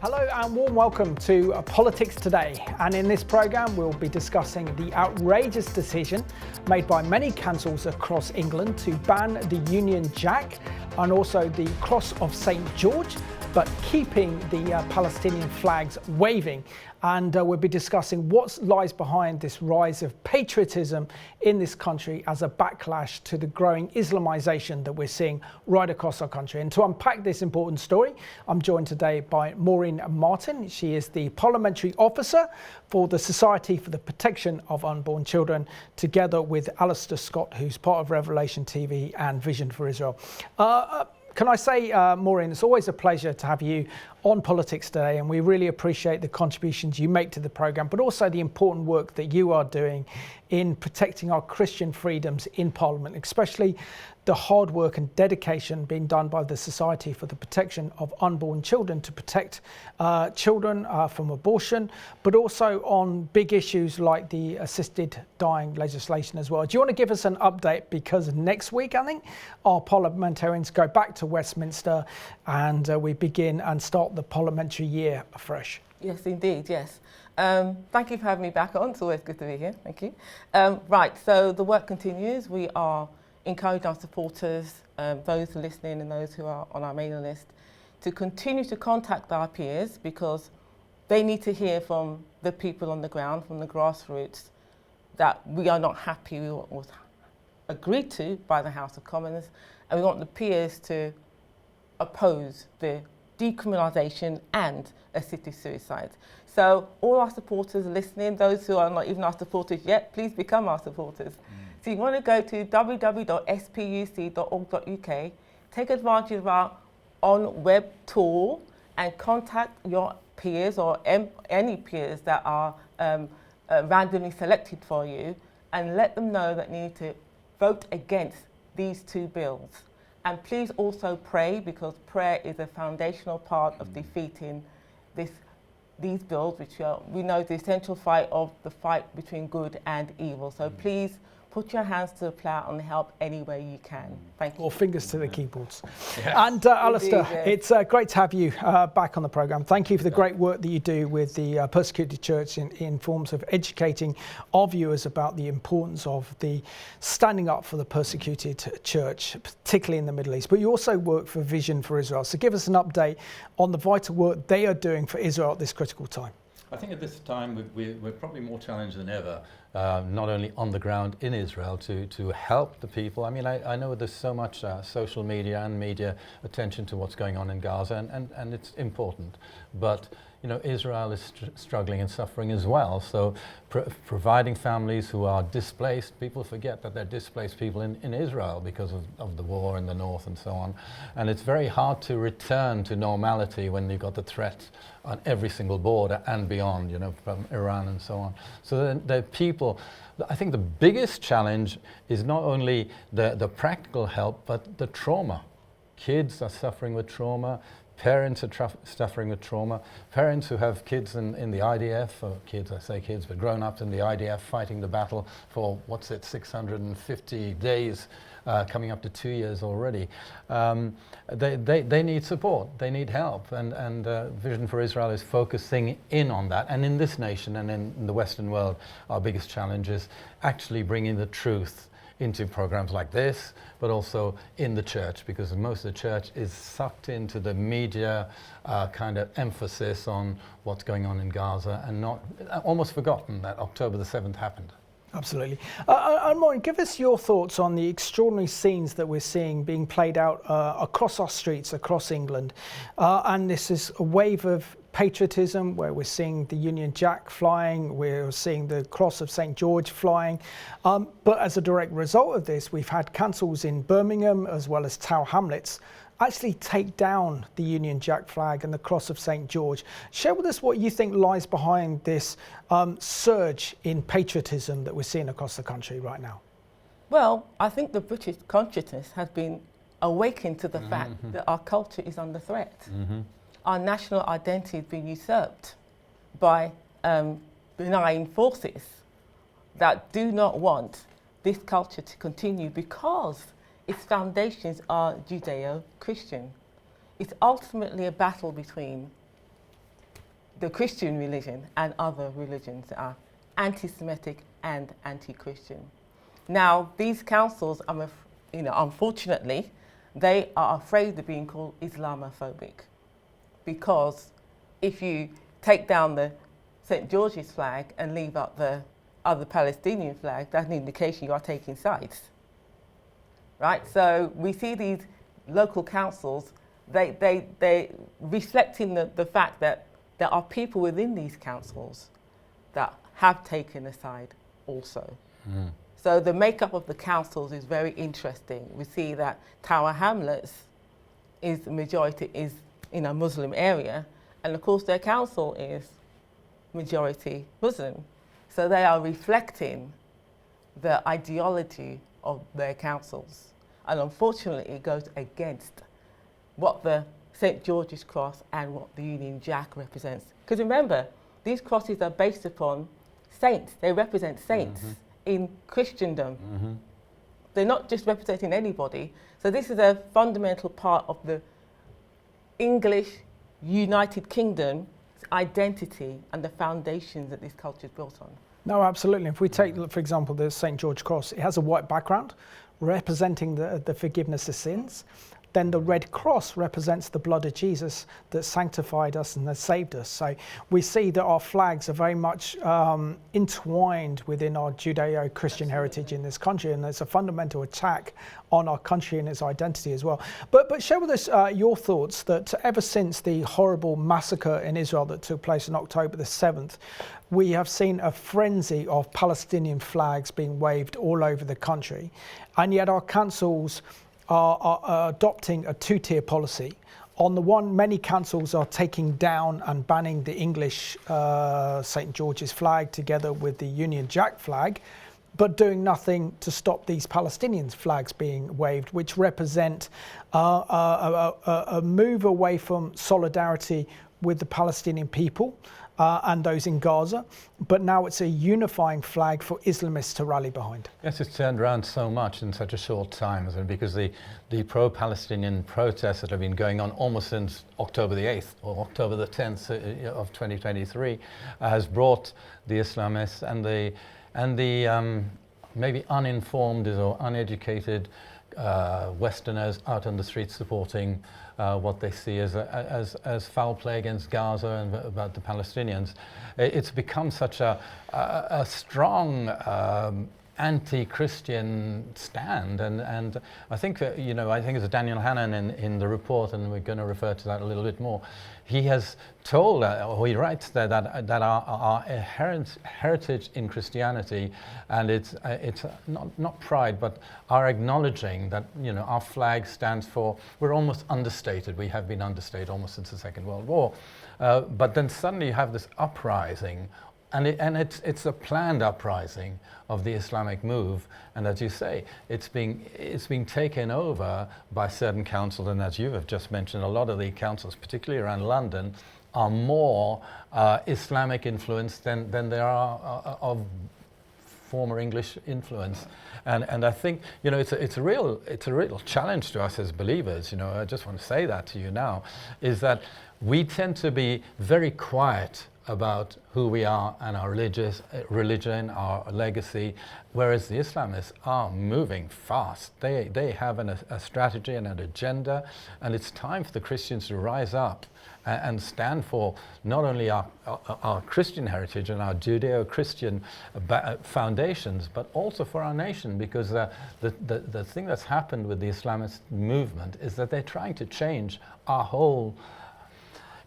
Hello and warm welcome to Politics Today, and in this programme we'll be discussing the outrageous decision made by many councils across England to ban the Union Jack and also the Cross of St George, but keeping the Palestinian flags waving. And we'll be discussing what lies behind this rise of patriotism in this country as a backlash to the growing Islamisation that we're seeing right across our country. And to unpack this important story, I'm joined today by Maureen Martin. She is the Parliamentary Officer for the Society for the Protection of Unborn Children, together with Alistair Scott, who's part of Revelation TV and Vision for Israel. Can I say, Maureen, it's always a pleasure to have you on Politics Today, and we really appreciate the contributions you make to the programme, but also the important work that you are doing in protecting our Christian freedoms in Parliament, especially the hard work and dedication being done by the Society for the Protection of Unborn Children to protect children from abortion, but also on big issues like the assisted dying legislation as well. Do you want to give us an update? Because next week, I think, our parliamentarians go back to Westminster and we begin and start the parliamentary year afresh. Yes, indeed, yes. Thank you for having me back on. It's always good to be here. Thank you. Right, so the work continues. We are encouraging our supporters, those who are listening and those who are on our mailing list, to continue to contact our peers, because they need to hear from the people on the ground, from the grassroots, that we are not happy with what was agreed to by the House of Commons, and we want the peers to oppose the decriminalisation and assisted suicide. So all our supporters listening, those who are not even our supporters yet, please become our supporters. So you want to go to www.spuc.org.uk, take advantage of our on-web tool and contact your peers or any peers that are randomly selected for you, and let them know that you need to vote against these two bills. And please also pray, because prayer is a foundational part of defeating these bills, which we know is the essential fight between good and evil. So please put your hands to the plough and help any way you can. Thank you. Or fingers to the keyboards. Yes. And Alistair, Indeed, yes. It's great to have you back on the programme. Thank you for the great work that you do with the persecuted church in forms of educating our viewers about the importance of the standing up for the persecuted church, particularly in the Middle East. But you also work for Vision for Israel. So give us an update on the vital work they are doing for Israel at this critical time. I think at this time we're probably more challenged than ever, not only on the ground in Israel to help the people. I mean, I know there's so much social media and media attention to what's going on in Gaza, and it's important. But you know, Israel is struggling and suffering as well. So providing families who are displaced, people forget that they're displaced people in Israel because of the war in the north and so on. And it's very hard to return to normality when you've got the threat on every single border and beyond, you know, from Iran and so on. So the people, I think the biggest challenge is not only the practical help, but the trauma. Kids are suffering with trauma. Parents are suffering with trauma. Parents who have kids in the IDF, or kids, I say kids, but grown-ups in the IDF fighting the battle for, 650 days, coming up to 2 years already. They need support, they need help, and Vision for Israel is focusing in on that. And in this nation and in the Western world, our biggest challenge is actually bringing the truth into programs like this, but also in the church, because most of the church is sucked into the media kind of emphasis on what's going on in Gaza, and not almost forgotten that October the 7th happened. Absolutely. And Maureen, give us your thoughts on the extraordinary scenes that we're seeing being played out across our streets, across England. And this is a wave of patriotism where we're seeing the Union Jack flying, we're seeing the Cross of St George flying. But as a direct result of this, we've had councils in Birmingham as well as Tower Hamlets actually take down the Union Jack flag and the Cross of St George. Share with us what you think lies behind this surge in patriotism that we're seeing across the country right now. Well, I think the British consciousness has been awakened to the fact that our culture is under threat. Our national identity has been usurped by benign forces that do not want this culture to continue, because its foundations are Judeo-Christian. It's ultimately a battle between the Christian religion and other religions that are anti-Semitic and anti-Christian. Now, these councils, unfortunately, they are afraid of being called Islamophobic, because if you take down the St. George's flag and leave up the other Palestinian flag, that's an indication you are taking sides, right? So we see these local councils, they reflecting the fact that there are people within these councils that have taken a side also. Mm. So the makeup of the councils is very interesting. We see that Tower Hamlets is the majority is in a Muslim area, and of course their council is majority Muslim. So they are reflecting the ideology of their councils. And unfortunately it goes against what the St. George's Cross and what the Union Jack represents. Because remember, these crosses are based upon saints. They represent saints in Christendom. They're not just representing anybody. So this is a fundamental part of the English United Kingdom's identity and the foundations that this culture is built on. No, absolutely. If we take, for example, the St. George Cross, it has a white background representing the forgiveness of sins. Then the red cross represents the blood of Jesus that sanctified us and has saved us. So we see that our flags are very much entwined within our Judeo-Christian heritage in this country, and it's a fundamental attack on our country and its identity as well. But share with us your thoughts that ever since the horrible massacre in Israel that took place on October the 7th, we have seen a frenzy of Palestinian flags being waved all over the country, and yet our councils are adopting a two-tier policy. On the one, many councils are taking down and banning the English St. George's flag together with the Union Jack flag, but doing nothing to stop these Palestinian flags being waved, which represent a move away from solidarity with the Palestinian people and those in Gaza, but now it's a unifying flag for Islamists to rally behind. Yes, it's turned around so much in such a short time, because the pro-Palestinian protests that have been going on almost since October the 8th or October the 10th of 2023 has brought the Islamists and the maybe uninformed or uneducated Westerners out on the streets supporting what they see as foul play against Gaza and about the Palestinians. It's become such a strong anti-Christian stand, and I think I think it's Daniel Hannan in the report, and we're going to refer to that a little bit more. He has told, or he writes that our heritage in Christianity, and it's not pride, but our acknowledging that our flag stands for. We're almost understated. We have been understated almost since the Second World War, but then suddenly you have this uprising. And it's a planned uprising of the Islamic move, and as you say, it's being taken over by certain councils, and as you have just mentioned, a lot of the councils, particularly around London, are more Islamic influence than they are of former English influence, and I think it's a real challenge to us as believers. I just want to say that to you now, is that we tend to be very quiet about who we are and our religion, our legacy, whereas the Islamists are moving fast. They have a strategy and an agenda, and it's time for the Christians to rise up and stand for not only our Christian heritage and our Judeo-Christian foundations, but also for our nation, because the thing that's happened with the Islamist movement is that they're trying to change our whole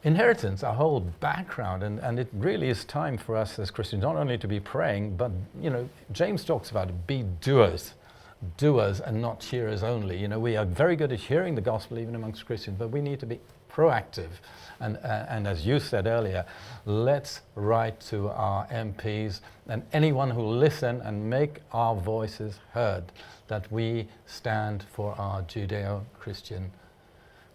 inheritance, our whole background, and it really is time for us as Christians not only to be praying, but James talks about it, be doers and not hearers only. We are very good at hearing the gospel even amongst Christians, but we need to be proactive, and as you said earlier, let's write to our MPs and anyone who will listen and make our voices heard, that we stand for our Judeo-Christian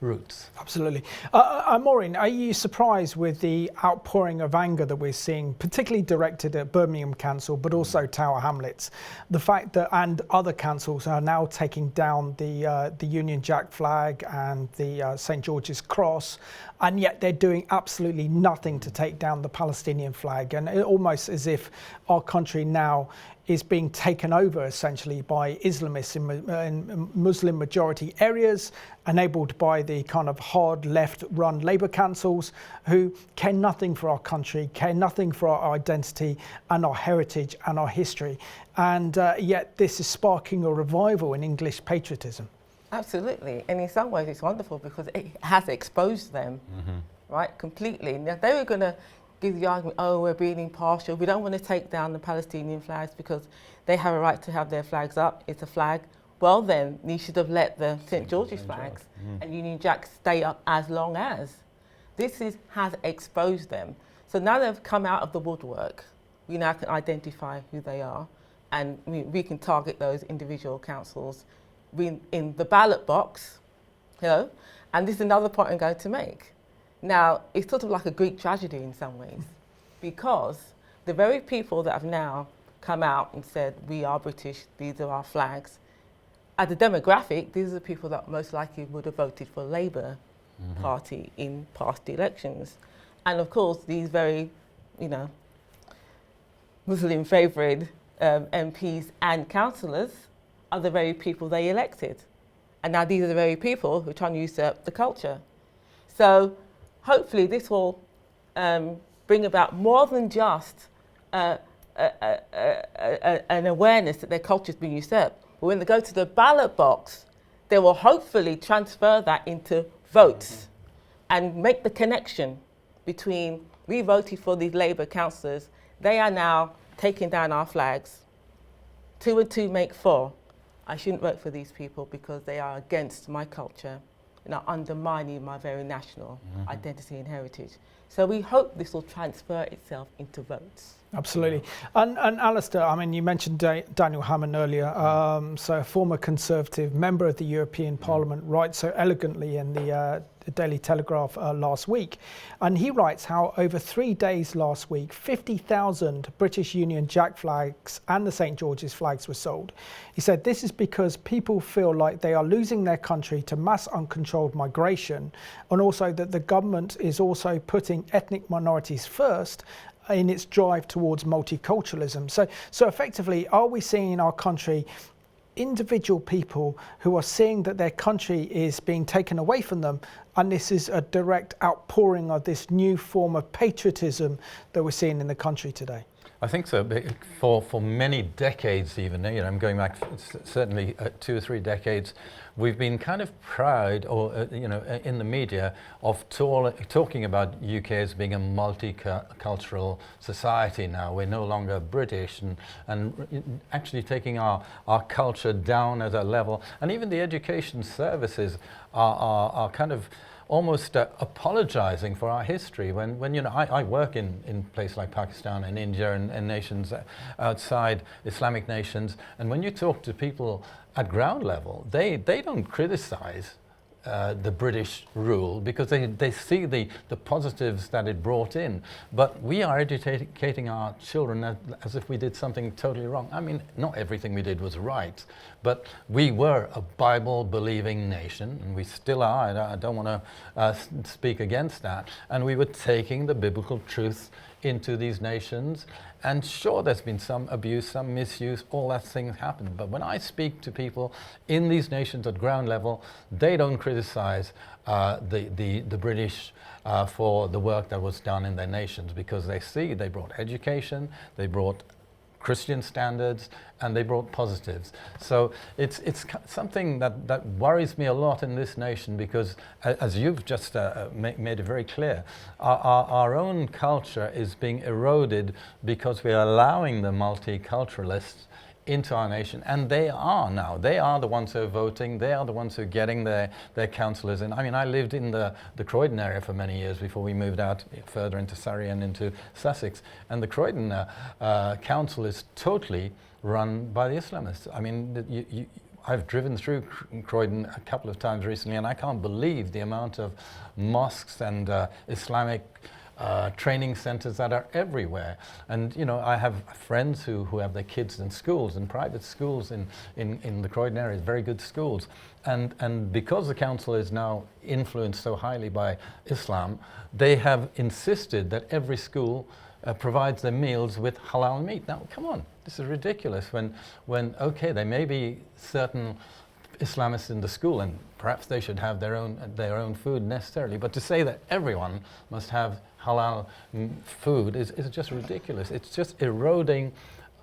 roots. Absolutely. Maureen, are you surprised with the outpouring of anger that we're seeing, particularly directed at Birmingham Council, but also Tower Hamlets? The fact that, and other councils are now taking down the Union Jack flag and the St. George's Cross, and yet they're doing absolutely nothing to take down the Palestinian flag, and almost as if our country now is being taken over essentially by Islamists in Muslim majority areas, enabled by the kind of hard left run Labour councils who care nothing for our country, care nothing for our identity and our heritage and our history. And yet this is sparking a revival in English patriotism. Absolutely. And in some ways it's wonderful because it has exposed them, right, completely. Now, they were going to give the argument, oh, we're being impartial. We don't want to take down the Palestinian flags because they have a right to have their flags up. It's a flag. Well, then you should have let the St. George's flags and Union Jack stay up as long as. This has exposed them. So now they've come out of the woodwork. We now can identify who they are, and we can target those individual councils in the ballot box, you know. And this is another point I'm going to make. Now, it's sort of like a Greek tragedy in some ways, because the very people that have now come out and said, we are British, these are our flags, as a demographic, these are the people that most likely would have voted for Labour Party in past elections. And of course, these very, you know, Muslim favoured MPs and councillors are the very people they elected. And now these are the very people who are trying to usurp the culture. So hopefully this will bring about more than just an awareness that their culture has been usurped. But when they go to the ballot box, they will hopefully transfer that into votes and make the connection between, we voted for these Labour councillors, they are now taking down our flags. 2 and 2 make 4. I shouldn't vote for these people because they are against my culture and are undermining my very national identity and heritage. So we hope this will transfer itself into votes. Absolutely. And Alistair, I mean, you mentioned Daniel Hammond earlier, so a former Conservative member of the European Parliament, writes so elegantly in the Daily Telegraph last week. And he writes how over 3 days last week, 50,000 British Union Jack flags and the St. George's flags were sold. He said this is because people feel like they are losing their country to mass uncontrolled migration, and also that the government is also putting ethnic minorities first in its drive towards multiculturalism. So effectively, are we seeing in our country individual people who are seeing that their country is being taken away from them, and this is a direct outpouring of this new form of patriotism that we're seeing in the country today? I think so. For many decades, even, you know, I'm going back certainly 2 or 3 decades, we've been kind of proud, or you know, in the media, of talking about UK as being a multicultural society. Now we're no longer British, and actually taking our culture down at a level, and even the education services are kind of almost apologizing for our history. When you know, I work in places like Pakistan and India and nations outside Islamic nations, and when you talk to people at ground level, they don't criticize the British rule because they see the positives that it brought in. But we are educating our children as if we did something totally wrong. I mean, not everything we did was right, but we were a Bible-believing nation, and we still are. I don't want to speak against that. And we were taking the biblical truth into these nations. And sure, there's been some abuse, some misuse, all that things happen. But when I speak to people in these nations at ground level, they don't criticize the British for the work that was done in their nations, because they see they brought education, they brought Christian standards, and they brought positives. So it's something that worries me a lot in this nation, because as you've just made it very clear, our own culture is being eroded because we are allowing the multiculturalists into our nation, and they are the ones who are voting, they are the ones who are getting their councillors in. I mean, I lived in the Croydon area for many years before we moved out further into Surrey and into Sussex, and the Croydon council is totally run by the Islamists. I mean, I've driven through Croydon a couple of times recently, and I can't believe the amount of mosques and Islamic training centres that are everywhere. And I have friends who have their kids in schools, in private schools in the Croydon area, very good schools. And because the council is now influenced so highly by Islam, they have insisted that every school provides their meals with halal meat. Now, come on, this is ridiculous. When okay, there may be certain Islamists in the school, and perhaps they should have their own food necessarily. But to say that everyone must have halal food is just ridiculous. It's just eroding.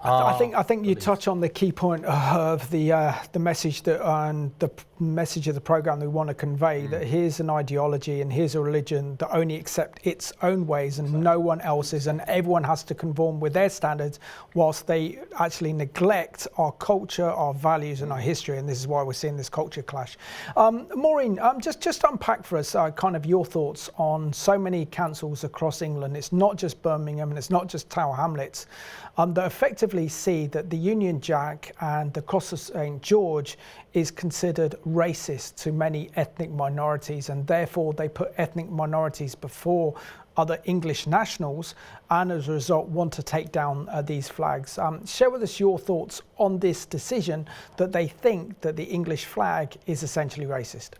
I think you touch on the key point of the message the message of the programme we want to convey, that here's an ideology and here's a religion that only accept its own ways and no one else's, and everyone has to conform with their standards, whilst they actually neglect our culture, our values and our history, and this is why we're seeing this culture clash. Maureen, just unpack for us kind of your thoughts on so many councils across England. It's not just Birmingham and it's not just Tower Hamlets that effectively see that the Union Jack and the Cross of St George is considered racist to many ethnic minorities, and therefore they put ethnic minorities before other English nationals, and as a result want to take down these flags. Share with us your thoughts on this decision that they think that the English flag is essentially racist.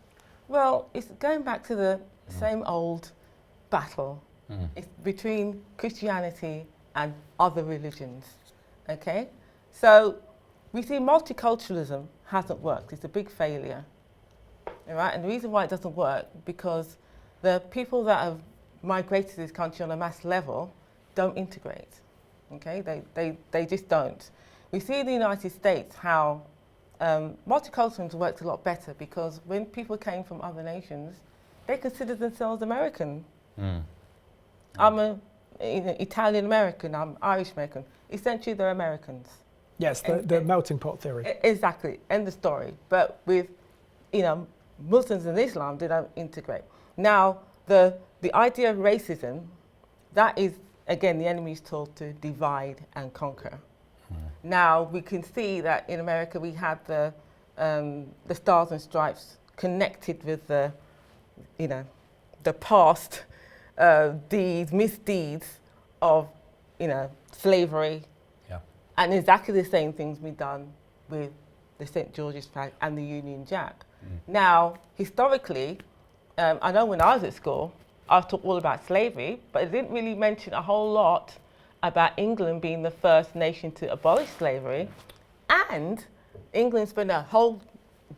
Well, it's going back to the same old battle. It's between Christianity and other religions. Okay, so we see multiculturalism hasn't worked. It's a big failure. All right, and the reason why it doesn't work, because the people that have migrated to this country on a mass level don't integrate. Okay, they just don't. We see in the United States how multiculturalism works a lot better, because when people came from other nations, they considered themselves American. I'm an Italian American, I'm Irish American. Essentially, they're Americans. Yes, the melting pot theory. Exactly, end of story. But with, Muslims and Islam, they don't integrate. Now, the idea of racism, that is, again, the enemy is told to divide and conquer. Now, we can see that in America we had the Stars and Stripes connected with the past misdeeds of, slavery. Yeah. And exactly the same things we've done with the St. George's flag and the Union Jack. Now, historically, I know when I was at school, I was taught all about slavery, but it didn't really mention a whole lot about England being the first nation to abolish slavery. And England spent a whole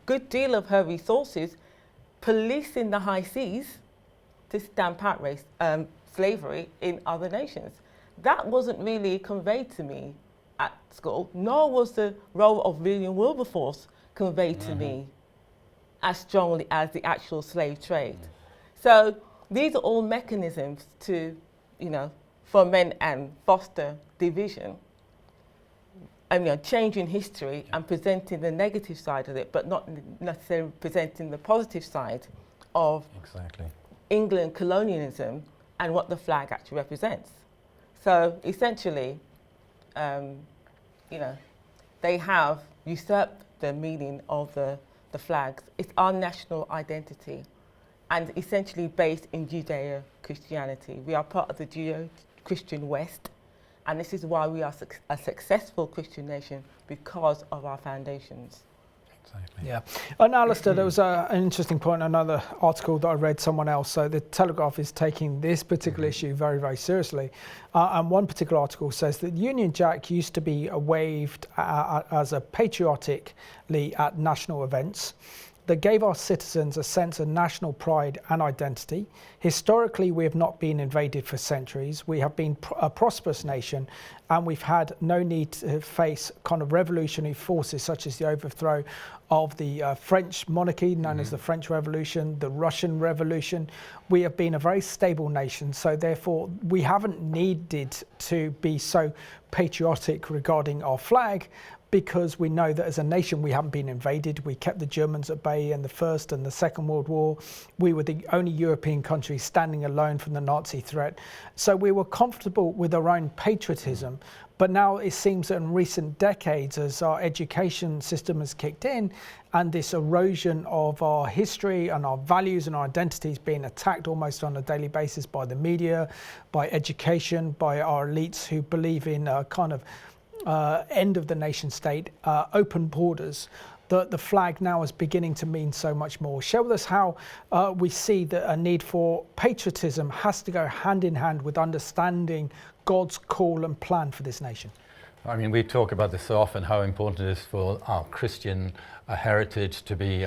good deal of her resources policing the high seas to stamp out slavery in other nations. That wasn't really conveyed to me at school, nor was the role of William Wilberforce conveyed to me as strongly as the actual slave trade. So these are all mechanisms to, foment and foster division, and changing history and presenting the negative side of it, but not necessarily presenting the positive side of England colonialism and what the flag actually represents. So essentially, they have usurped the meaning of the flags. It's our national identity, and essentially based in Judeo-Christianity. We are part of the Judeo-Christian West, and this is why we are a successful Christian nation, because of our foundations. Exactly. Yeah. And Alistair, there was an interesting point, another article that I read someone else. So the Telegraph is taking this particular issue very, very seriously. And one particular article says that the Union Jack used to be waved as a patriotically at national events that gave our citizens a sense of national pride and identity. Historically, we have not been invaded for centuries. We have been a prosperous nation, and we've had no need to face kind of revolutionary forces such as the overthrow of the French monarchy, known as the French Revolution, the Russian Revolution. We have been a very stable nation, so therefore we haven't needed to be so patriotic regarding our flag. because we know that as a nation we haven't been invaded. We kept the Germans at bay in the First and the Second World War. We were the only European country standing alone from the Nazi threat. So we were comfortable with our own patriotism. But now it seems that in recent decades, as our education system has kicked in and this erosion of our history and our values and our identities being attacked almost on a daily basis by the media, by education, by our elites who believe in a kind of end of the nation state, open borders, the flag now is beginning to mean so much more. Share with us how we see that a need for patriotism has to go hand in hand with understanding God's call and plan for this nation. I mean, we talk about this so often, how important it is for our Christian heritage to be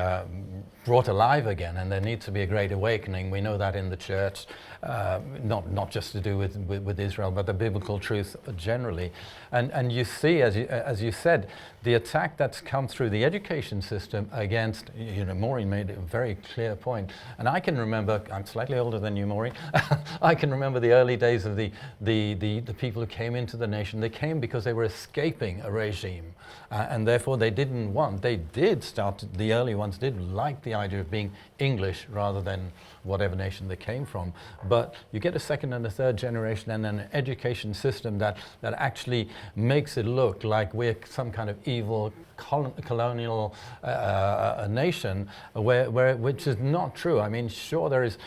brought alive again, and there needs to be a great awakening. We know that in the church, not just to do with Israel, but the biblical truth generally. And you see, as you said, the attack that's come through the education system against, Maureen made a very clear point. And I can remember, I'm slightly older than you, Maureen, I can remember the early days of the people who came into the nation. They came because they were escaping a regime, and therefore the early ones did like the idea of being English rather than whatever nation they came from. But you get a second and a third generation and an education system that actually makes it look like we're some kind of evil colonial nation, which is not true. I mean, sure, there is,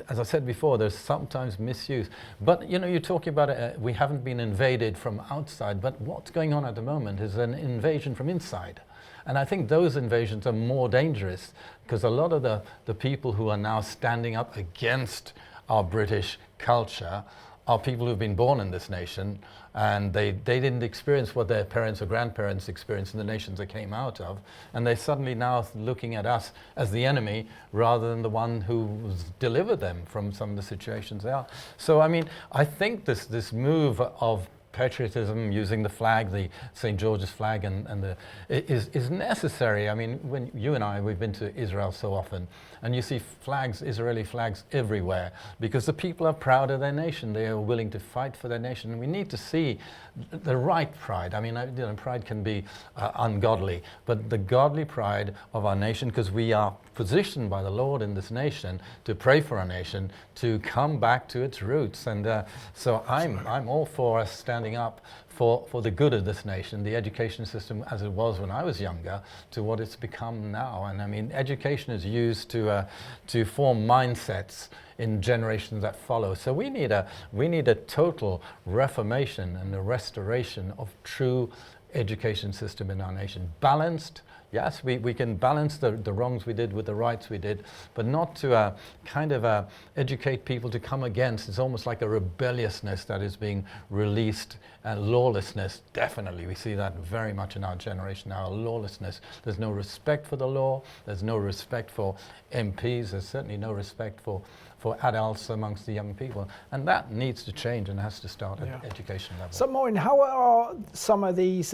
as I said before, there's sometimes misuse. But, you're talking about we haven't been invaded from outside, but what's going on at the moment is an invasion from inside. And I think those invasions are more dangerous, because a lot of the people who are now standing up against our British culture are people who've been born in this nation, and they didn't experience what their parents or grandparents experienced in the nations they came out of, and they're suddenly now looking at us as the enemy rather than the one who delivered them from some of the situations they are. So I mean, I think this move of patriotism, using the flag, the St. George's flag, is necessary. I mean, when you and we've been to Israel so often, and you see flags, Israeli flags everywhere, because the people are proud of their nation. They are willing to fight for their nation. And we need to see the right pride. I mean, pride can be ungodly, but the godly pride of our nation, because we are positioned by the Lord in this nation to pray for our nation to come back to its roots. And so I'm all for us standing up for the good of this nation, the education system as it was when I was younger to what it's become now. And I mean, education is used to form mindsets in generations that follow. So we need a total reformation and a restoration of true education system in our nation. Balanced. Yes, we can balance the wrongs we did with the rights we did, but not to educate people to come against. It's almost like a rebelliousness that is being released, and lawlessness. Definitely, we see that very much in our generation now, lawlessness. There's no respect for the law, there's no respect for MPs, there's certainly no respect for adults amongst the young people. And that needs to change and has to start at education level. So Maureen, how are some of these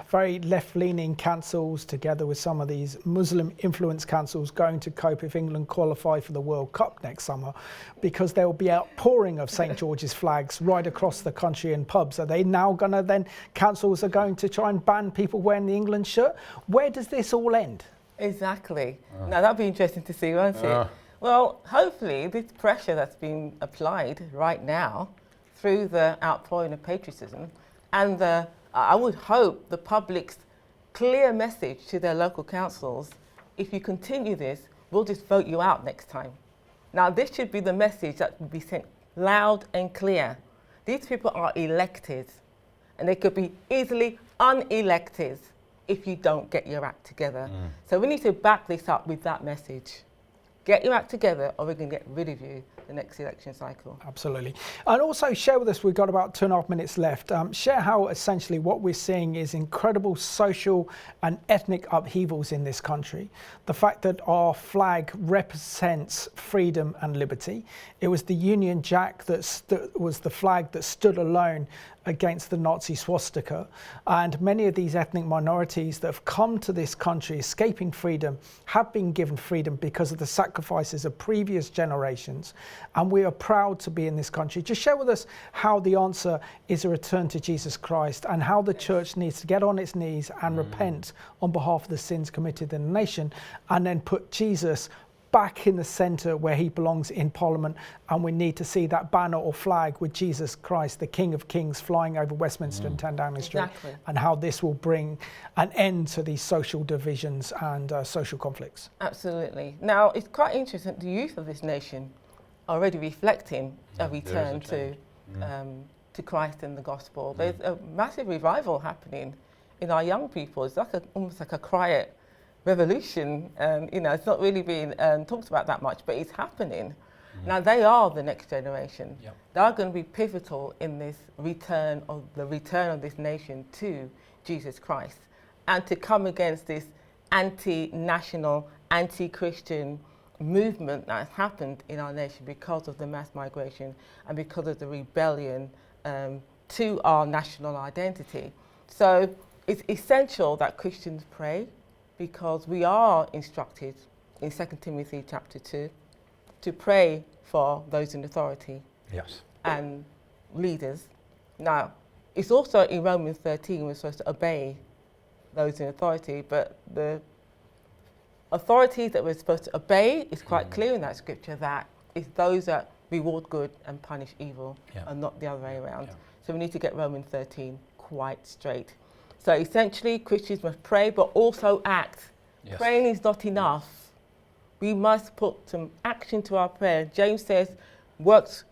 very left-leaning councils together with some of these Muslim-influenced councils going to cope if England qualify for the World Cup next summer? Because there will be outpouring of St. George's flags right across the country in pubs. Are they now going to then, councils are going to try and ban people wearing the England shirt? Where does this all end? Exactly. Now that'll be interesting to see, won't it? Well, hopefully this pressure that's being applied right now through the outpouring of patriotism and I would hope the public's clear message to their local councils, if you continue this, we'll just vote you out next time. Now this should be the message that will be sent loud and clear. These people are elected and they could be easily unelected if you don't get your act together. So we need to back this up with that message. Get your act together or we're going to get rid of you the next election cycle. Absolutely. And also share with us, we've got about 2.5 minutes left, share how essentially what we're seeing is incredible social and ethnic upheavals in this country. The fact that our flag represents freedom and liberty. It was the Union Jack that was the flag that stood alone against the Nazi swastika. And many of these ethnic minorities that have come to this country escaping freedom have been given freedom because of the sacrifices of previous generations. And we are proud to be in this country. Just share with us how the answer is a return to Jesus Christ, and how the church needs to get on its knees and repent on behalf of the sins committed in the nation, and then put Jesus back in the centre where he belongs in Parliament. And we need to see that banner or flag with Jesus Christ, the King of Kings, flying over Westminster and 10 Downing Street. Exactly. And how this will bring an end to these social divisions and social conflicts. Absolutely. Now, it's quite interesting, the youth of this nation are already reflecting a return to Christ and the gospel. There's a massive revival happening in our young people. It's like almost like a quiet revolution. It's not really being talked about that much, but it's happening. Now, they are the next generation. Yep. They are going to be pivotal in this return of this nation to Jesus Christ, and to come against this anti-national, anti-Christian movement that has happened in our nation because of the mass migration and because of the rebellion to our national identity. So it's essential that Christians pray, because we are instructed in 2 Timothy chapter 2 to pray for those in authority. Yes. And leaders. Now, it's also in Romans 13 we're supposed to obey those in authority, but the authorities that we're supposed to obey is quite clear in that scripture, that it's those that reward good and punish evil, and not the other way around. So we need to get Romans 13 quite straight. So essentially, Christians must pray, but also act. Yes. Praying is not enough. We must put some action to our prayer. James says,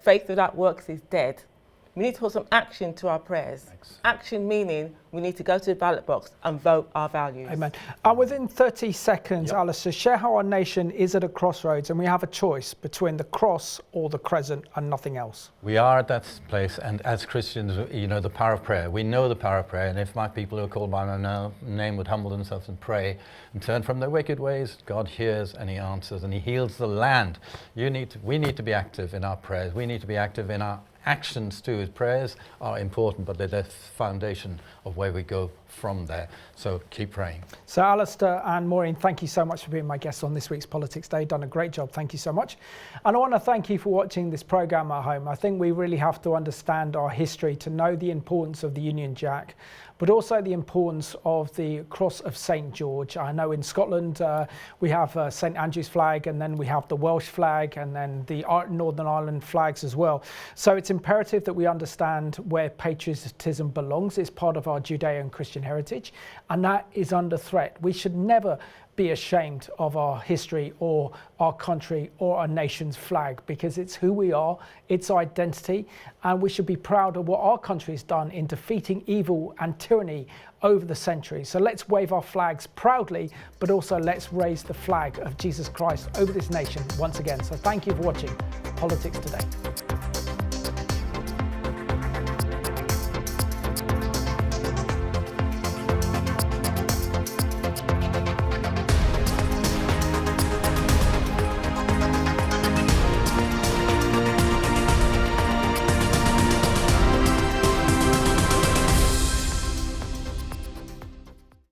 faith without works is dead. We need to put some action to our prayers. Thanks. Action meaning we need to go to the ballot box and vote our values. Amen. Within 30 seconds, Alistair, share how our nation is at a crossroads and we have a choice between the cross or the crescent and nothing else. We are at that place, and as Christians, the power of prayer. We know the power of prayer, and if my people who are called by my name would humble themselves and pray and turn from their wicked ways, God hears and he answers and he heals the land. We need to be active in our prayers. We need to be active in our actions too. His prayers are important, but they're the foundation of where we go from there. So keep praying. So Alistair and Maureen, thank you so much for being my guests on this week's Politics Day. Done a great job. Thank you so much. And I want to thank you for watching this programme at home. I think we really have to understand our history to know the importance of the Union Jack, but also the importance of the Cross of St George. I know in Scotland we have St Andrew's flag, and then we have the Welsh flag, and then the Northern Ireland flags as well. So it's imperative that we understand where patriotism belongs. It's part of our Judeo-Christian heritage, and that is under threat. We should never be ashamed of our history or our country or our nation's flag, because it's who we are, it's our identity, and we should be proud of what our country has done in defeating evil and tyranny over the centuries. So let's wave our flags proudly, but also let's raise the flag of Jesus Christ over this nation once again. So thank you for watching Politics Today.